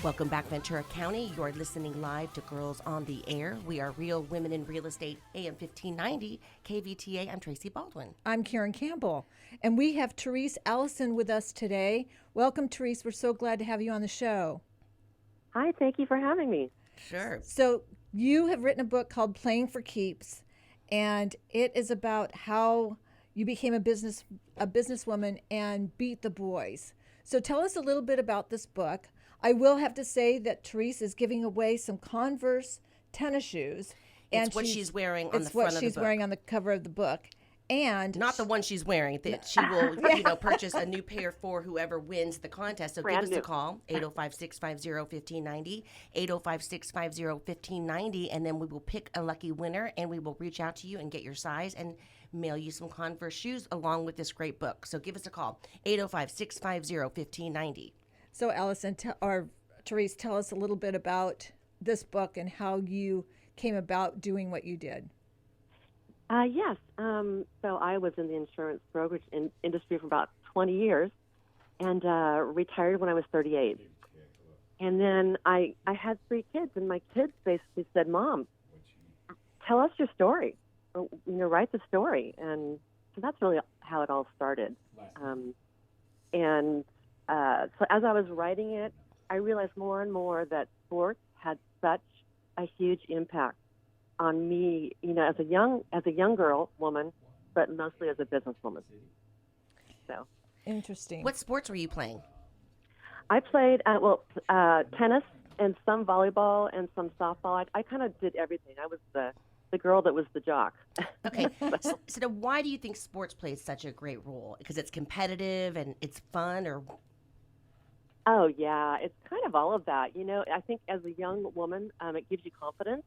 Welcome back, Ventura County. You're listening live to Girls on the Air. We are Real Women in Real Estate, AM 1590, KVTA. I'm Traci Baldwin. I'm Karen Campbell. And we have Therese Allison with us today. Welcome, Therese. We're so glad to have you on the show. Hi, thank you for having me. Sure. So you have written a book called Playing for Keeps, and it is about how you became a businesswoman and beat the boys. So tell us a little bit about this book. I will have to say that Therese is giving away some Converse tennis shoes. And it's what she's wearing on the front of the book. It's what she's wearing on the cover of the book. And not the one she's wearing. She will, purchase a new pair for whoever wins the contest. So Brand give us new. a call, 805-650-1590, 805-650-1590, and then we will pick a lucky winner, and we will reach out to you and get your size and mail you some Converse shoes along with this great book. So give us a call, 805-650-1590. So Allison, or Therese, tell us a little bit about this book and how you came about doing what you did. Yes. So I was in the insurance brokerage industry for about 20 years and retired when I was 38. And then I had 3 kids, and my kids basically said, "Mom, tell us your story. Or, write the story." And so that's really how it all started. So as I was writing it, I realized more and more that sports had such a huge impact on me, as a young woman, but mostly as a businesswoman. So Interesting. What sports were you playing? I played tennis and some volleyball and some softball. I kind of did everything. I was the girl that was the jock. Okay. So why do you think sports plays such a great role? Because it's competitive and it's fun, or? Oh, yeah. It's kind of all of that. I think as a young woman, it gives you confidence.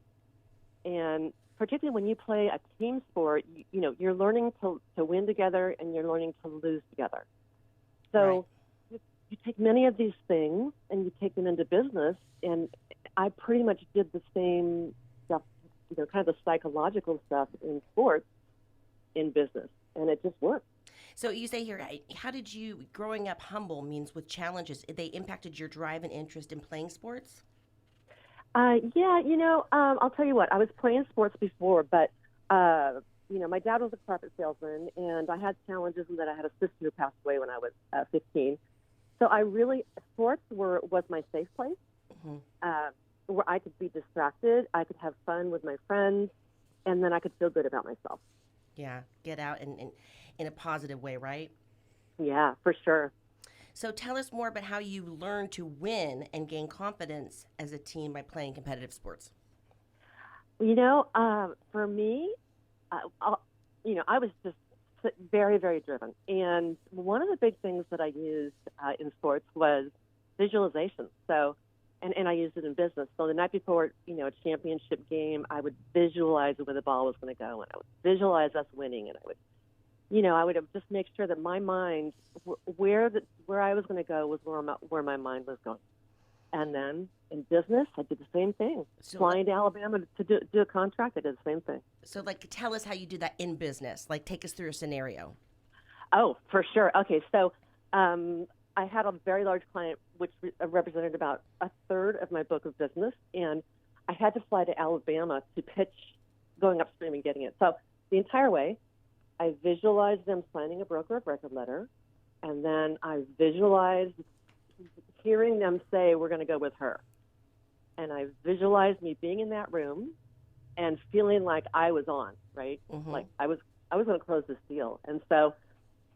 And particularly when you play a team sport, you're learning to win together and you're learning to lose together. So you take many of these things and you take them into business. And I pretty much did the same stuff, kind of the psychological stuff in sports in business. And it just worked. So you say here, how did you, growing up humble means with challenges, they impacted your drive and interest in playing sports? I'll tell you what, I was playing sports before, but, my dad was a carpet salesman, and I had challenges in that I had a sister who passed away when I was 15. So sports was my safe place, where I could be distracted, I could have fun with my friends, and then I could feel good about myself. Yeah, get out in a positive way, right? Yeah, for sure. So tell us more about how you learn to win and gain confidence as a team by playing competitive sports. For me, I was just very, very driven. And one of the big things that I used in sports was visualization. So, and I used it in business. So the night before, a championship game, I would visualize where the ball was going to go, and I would visualize us winning, and I would just make sure that my mind, where I was going to go was where my mind was going. And then in business, I did the same thing. So, flying to Alabama to do a contract, I did the same thing. So, tell us how you do that in business. Take us through a scenario. Oh, for sure. Okay, so I had a very large client, which represented about a third of my book of business, and I had to fly to Alabama to pitch going upstream and getting it. So the entire way, I visualized them signing a broker of record letter, and then I visualized hearing them say, "We're going to go with her." And I visualized me being in that room and feeling like I was on, right? Mm-hmm. Like I was going to close this deal. And so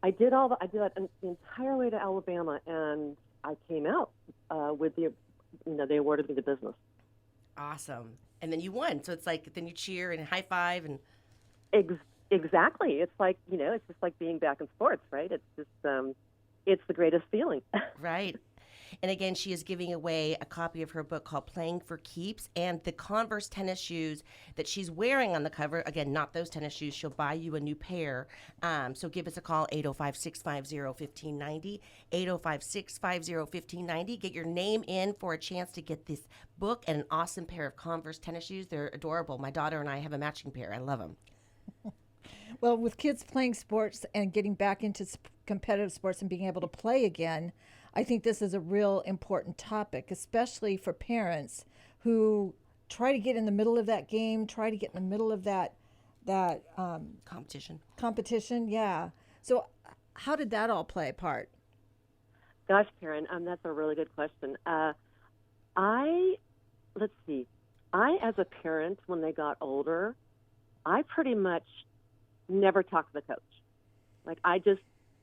I did that the entire way to Alabama, and I came out with they awarded me the business. Awesome. And then you won. So it's then you cheer and high five and. Exactly. It's it's just like being back in sports, right? It's just, it's the greatest feeling. Right. And again, she is giving away a copy of her book called Playing for Keeps, and the Converse tennis shoes that she's wearing on the cover. Again, not those tennis shoes. She'll buy you a new pair. So give us a call, 805-650-1590, 805-650-1590. Get your name in for a chance to get this book and an awesome pair of Converse tennis shoes. They're adorable. My daughter and I have a matching pair. I love them. Well, with kids playing sports and getting back into competitive sports and being able to play again, I think this is a real important topic, especially for parents who try to get in the middle of that game, try to get in the middle of that competition. Yeah. So how did that all play a part? Gosh, Karen, that's a really good question. Let's see. As a parent, when they got older, I pretty much never talked to the coach. Like, I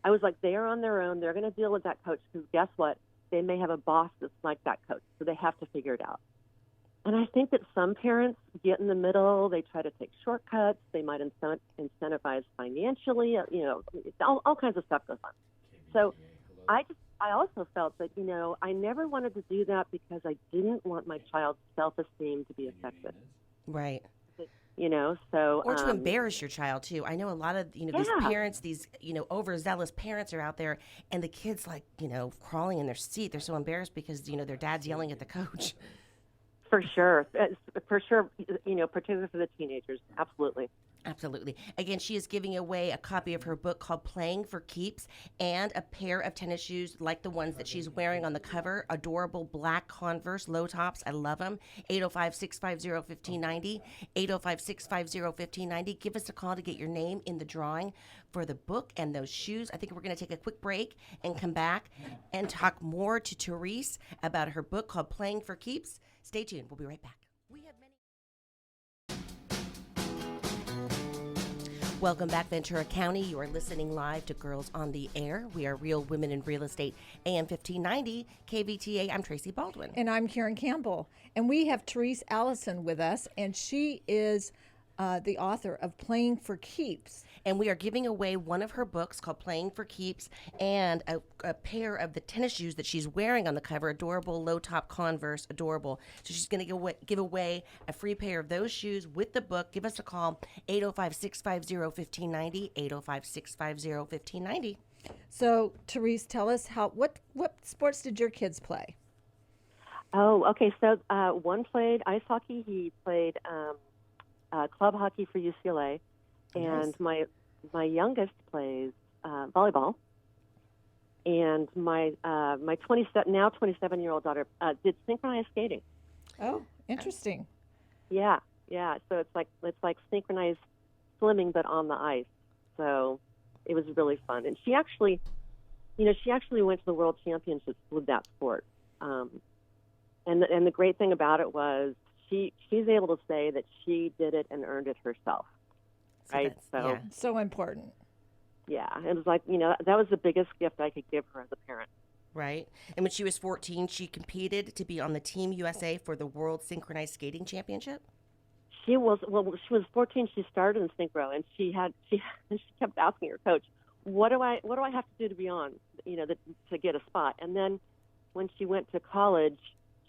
was like, they are on their own. They're going to deal with that coach because guess what? They may have a boss that's like that coach, so they have to figure it out. And I think that some parents get in the middle. They try to take shortcuts. They might incentivize financially. All kinds of stuff goes on. So I also felt that, I never wanted to do that because I didn't want my child's self-esteem to be affected. Right. So. Or to embarrass your child, too. I know a lot of, these parents, these, overzealous parents are out there, and the kids, crawling in their seat. They're so embarrassed because, their dad's yelling at the coach. For sure, particularly for the teenagers, absolutely. Absolutely. Again, she is giving away a copy of her book called Playing for Keeps and a pair of tennis shoes like the ones that she's wearing on the cover. Adorable black Converse low tops. I love them. 805-650-1590. 805-650-1590. Give us a call to get your name in the drawing for the book and those shoes. I think we're going to take a quick break and come back and talk more to Therese about her book called Playing for Keeps. Stay tuned. We'll be right back. Welcome back, Ventura County. You are listening live to Girls on the Air. We are Real Women in Real Estate, AM 1590, KVTA. I'm Traci Baldwin. And I'm Karen Campbell. And we have Therese Allison with us, and she is the author of Playing for Keeps. And we are giving away one of her books called Playing for Keeps and a pair of the tennis shoes that she's wearing on the cover. Adorable low-top Converse, adorable. So she's going to give away a free pair of those shoes with the book. Give us a call, 805-650-1590, 805-650-1590. So, Therese, tell us what sports did your kids play? Oh, okay. So one played ice hockey. He played club hockey for UCLA. And Nice. my youngest plays volleyball, and my 27-year-old daughter did synchronized skating. Oh, interesting. Yeah. So it's like synchronized swimming, but on the ice. So it was really fun. And she actually went to the World Championships with that sport. And the great thing about it was she's able to say that she did it and earned it herself. Right. So so important. Yeah. It was like, that was the biggest gift I could give her as a parent. Right. And when she was 14, she competed to be on the Team USA for the World Synchronized Skating Championship. She was 14. She started in synchro, and she kept asking her coach, what do I have to do to be on, to get a spot? And then when she went to college,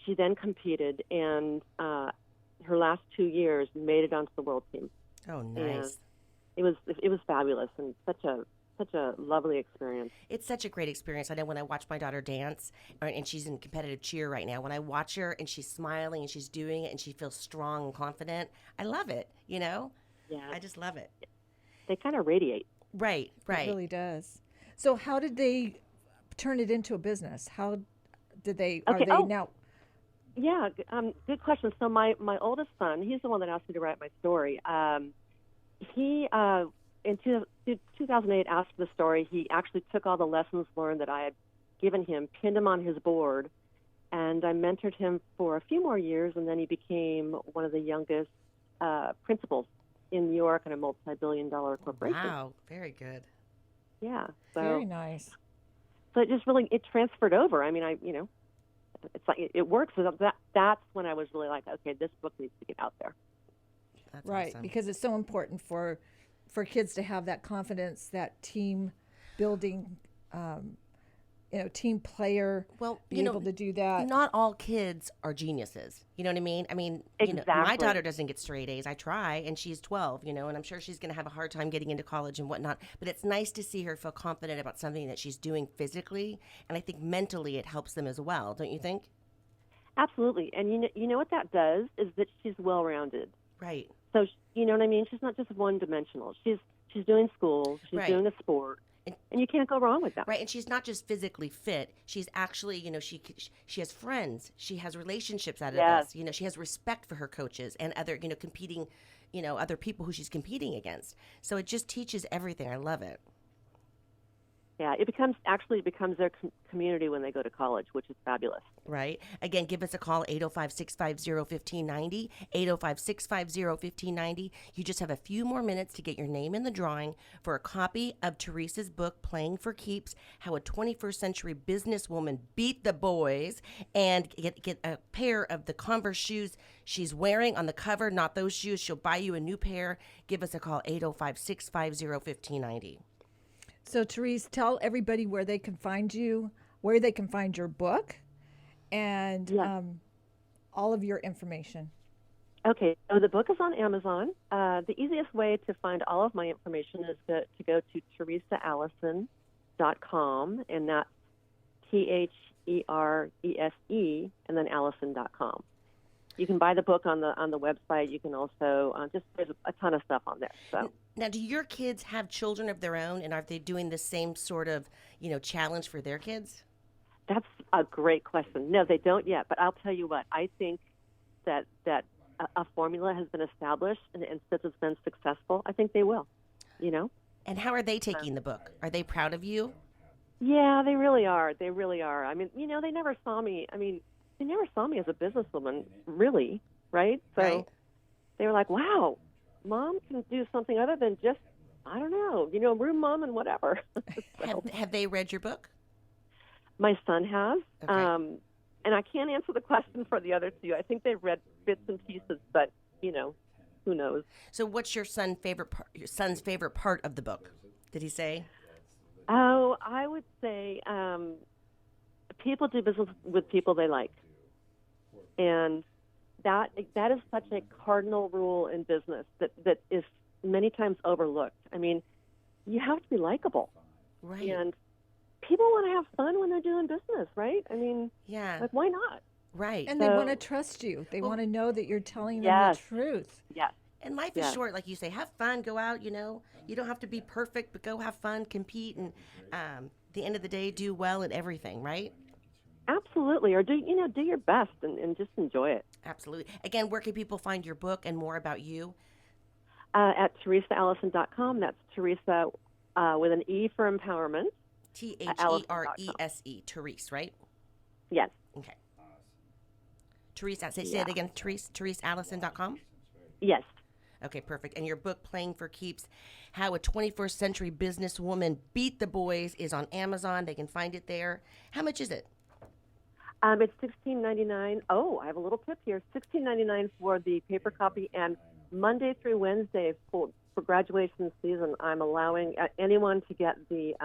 she then competed, and her last 2 years made it onto the world team. Oh, nice. And it was fabulous and such a lovely experience. It's such a great experience. I know when I watch my daughter dance, and she's in competitive cheer right now, when I watch her and she's smiling and she's doing it and she feels strong and confident, I love it, Yeah. I just love it. They kind of radiate. Right. It really does. So how did they turn it into a business? How did they, are they now? Yeah, good question. So my oldest son, he's the one that asked me to write my story. He, in 2008, asked for the story. He actually took all the lessons learned that I had given him, pinned him on his board, and I mentored him for a few more years, and then he became one of the youngest principals in New York in a multi-billion-dollar corporation. Wow, very good. Yeah. So, Very nice. So it just really, it transferred over. I mean, it's like it works. So that's when I was really like, okay, this book needs to get out there. That's Right, awesome. because it's so important for kids to have that confidence, that team building, team player, be able to do that. Not all kids are geniuses. You know what I mean? I mean, Exactly. my daughter doesn't get straight A's. I try, and she's 12, and I'm sure she's going to have a hard time getting into college and whatnot. But it's nice to see her feel confident about something that she's doing physically, and I think mentally it helps them as well. Don't you think? Absolutely. And you know what that does is that she's well-rounded. Right. So, you know what I mean? She's not just one-dimensional. She's doing school. She's Right. doing a sport. And you can't go wrong with that. Right, and she's not just physically fit. She's actually, she has friends. She has relationships out of Yes. this. She has respect for her coaches and other, competing, other people who she's competing against. So it just teaches everything. I love it. Yeah, it becomes their community when they go to college, which is fabulous. Right. Again, give us a call, 805-650-1590, 805-650-1590. You just have a few more minutes to get your name in the drawing for a copy of Therese's book, Playing for Keeps, How a 21st Century Businesswoman Beat the Boys, and get a pair of the Converse shoes she's wearing on the cover, not those shoes. She'll buy you a new pair. Give us a call, 805-650-1590. So, Therese, tell everybody where they can find you, where they can find your book, and all of your information. Okay, so the book is on Amazon. The easiest way to find all of my information is to go to thereseallison.com, and that's THERESE, and then Allison.com. You can buy the book on the website. You can also there's a ton of stuff on there. So now, do your kids have children of their own, and are they doing the same sort of challenge for their kids? that's a great question. No, they don't yet. But I'll tell you what. I think that a formula has been established, and since it's been successful, I think they will. And how are they taking the book? Are they proud of you? Yeah, they really are. They really are. I mean, they never saw me. They never saw me as a businesswoman, really, right? So Right. They were like, wow, Mom can do something other than just, I don't know, room mom and whatever. So, Have they read your book? my son has. Okay. And I can't answer the question for the other two. I think they've read bits and pieces, but, who knows? So what's your son's favorite part of the book? Did he say? Oh, I would say people do business with people they like. And that is such a cardinal rule in business that is many times overlooked. I mean, you have to be likable. Right. And people want to have fun when they're doing business, right? I mean, Yeah. like, why not? Right. And they want to trust you. They want to know that you're telling them Yes. the truth. Yes. And life is short, like you say. Have fun, go out. You don't have to be perfect, but go have fun, compete, and the end of the day, do well at everything. Right? Absolutely. Or do your best and just enjoy it. Absolutely. Again, where can people find your book and more about you? At ThereseAllison.com. That's Teresa with an E for empowerment. THERESE, Therese, right? Yes. Okay. Therese, say it again. ThereseAllison.com. Yes. Okay, perfect. And your book, Playing for Keeps, How a 21st Century Businesswoman Beat the Boys, is on Amazon. They can find it there. How much is it? It's $16.99. Oh, I have a little tip here. $16.99 for the paper copy, and Monday through Wednesday for graduation season, I'm allowing anyone to get the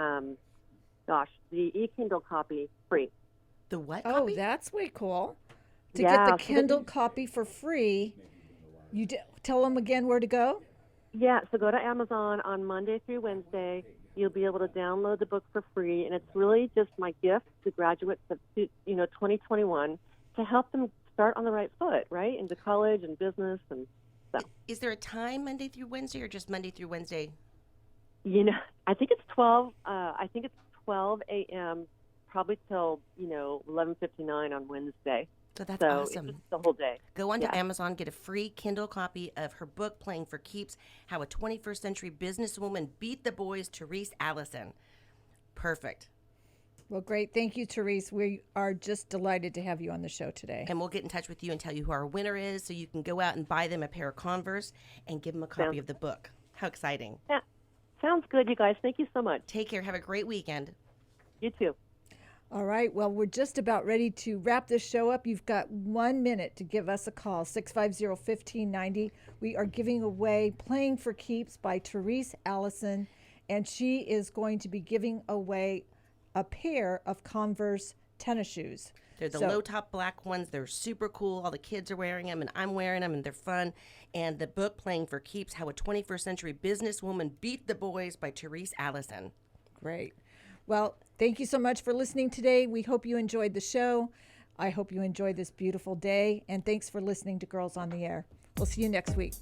e-Kindle copy free. The what Oh, copy? that's way cool. To Yeah, get the so Kindle copy for free, you tell them again where to go? Yeah, so go to Amazon on Monday through Wednesday. You'll be able to download the book for free, and it's really just my gift to graduates of 2021 to help them start on the right foot, right, into college and business and stuff. Is there a time Monday through Wednesday, or just Monday through Wednesday? I think it's 12. I think it's 12 a.m. probably till 11:59 on Wednesday. So that's So awesome. it's just the whole day. Go onto Yeah. Amazon, get a free Kindle copy of her book, Playing for Keeps, How a 21st Century Businesswoman Beat the Boys, Therese Allison. Perfect. Well, great. Thank you, Therese. We are just delighted to have you on the show today. And we'll get in touch with you and tell you who our winner is, so you can go out and buy them a pair of Converse and give them a copy of the book. How exciting. Yeah. Sounds good, you guys. Thank you so much. Take care. Have a great weekend. You too. All right. Well, we're just about ready to wrap this show up. You've got 1 minute to give us a call, 650-1590. We are giving away Playing for Keeps by Therese Allison, and she is going to be giving away a pair of Converse tennis shoes. They're the low-top black ones. They're super cool. All the kids are wearing them, and I'm wearing them, and they're fun. And the book, Playing for Keeps, How a 21st Century Businesswoman Beat the Boys by Therese Allison. Great. Well, thank you so much for listening today. We hope you enjoyed the show. I hope you enjoyed this beautiful day. And thanks for listening to Girls on the Air. We'll see you next week.